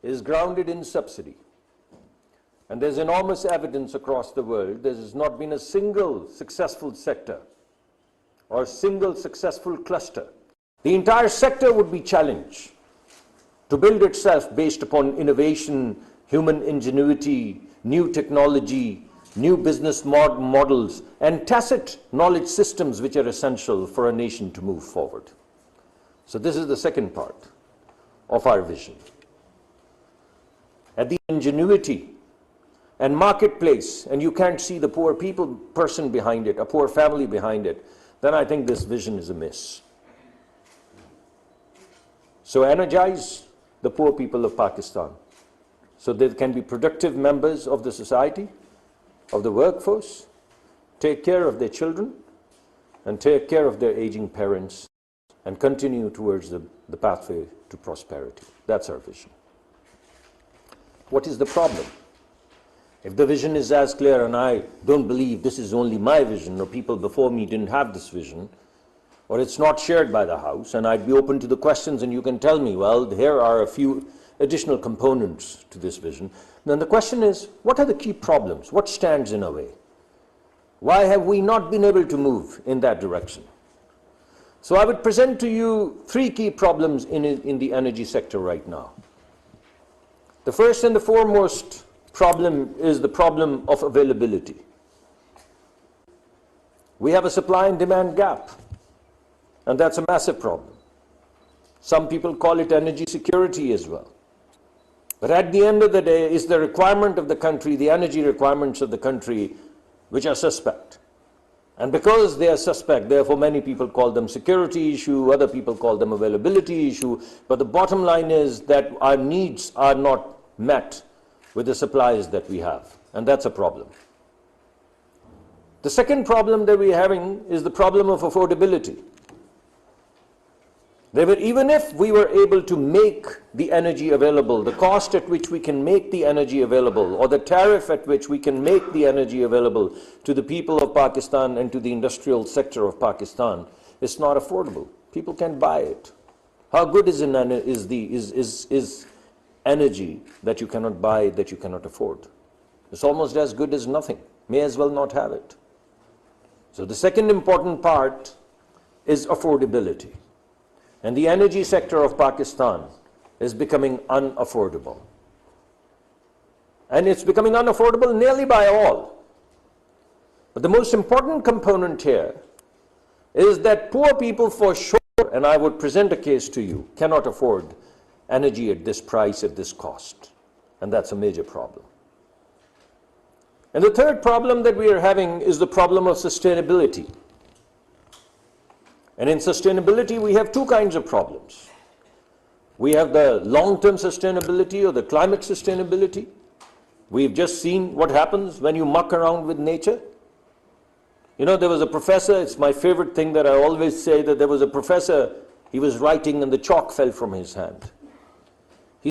is grounded in subsidy. And there's enormous evidence across the world. There has not been a single successful sector or a single successful cluster. The entire sector would be challenged to build itself based upon innovation, human ingenuity, new technology, new business models, and tacit knowledge systems which are essential for a nation to move forward. So this is the second part of our vision. At the ingenuity and marketplace, and you can't see the poor person behind it, a poor family behind it, then I think this vision is amiss. So energize the poor people of Pakistan so they can be productive members of the society, of the workforce, take care of their children, and take care of their aging parents, and continue towards the pathway to prosperity. That's our vision. What is the problem? If the vision is as clear, and I don't believe this is only my vision, or people before me didn't have this vision, or it's not shared by the House, and I'd be open to the questions and you can tell me, well, here are a few additional components to this vision. Then the question is, what are the key problems? What stands in our way? Why have we not been able to move in that direction? So I would present to you three key problems in the energy sector right now. The first and the foremost problem is the problem of availability. We have a supply and demand gap, and that's a massive problem. Some people call it energy security as well. But at the end of the day, it's the requirement of the country, the energy requirements of the country, which are suspect. And because they are suspect, therefore many people call them security issue, other people call them availability issue. But the bottom line is that our needs are not met with the supplies that we have. And that's a problem. The second problem that we're having is the problem of affordability. Even if we were able to make the energy available, the cost at which we can make the energy available, or the tariff at which we can make the energy available to the people of Pakistan and to the industrial sector of Pakistan, it's not affordable. People can't buy it. How good is energy that you cannot buy, that you cannot afford? It's almost as good as nothing. May as well not have it. So the second important part is affordability. And the energy sector of Pakistan is becoming unaffordable. And it's becoming unaffordable nearly by all. But the most important component here is that poor people for sure, and I would present a case to you, cannot afford energy at this price, at this cost. And that's a major problem. And the third problem that we are having is the problem of sustainability. And in sustainability, we have two kinds of problems. We have the long-term sustainability or the climate sustainability. We've just seen what happens when you muck around with nature. You know, there was a professor, it's my favorite thing that I always say, that there was a professor, he was writing and the chalk fell from his hand.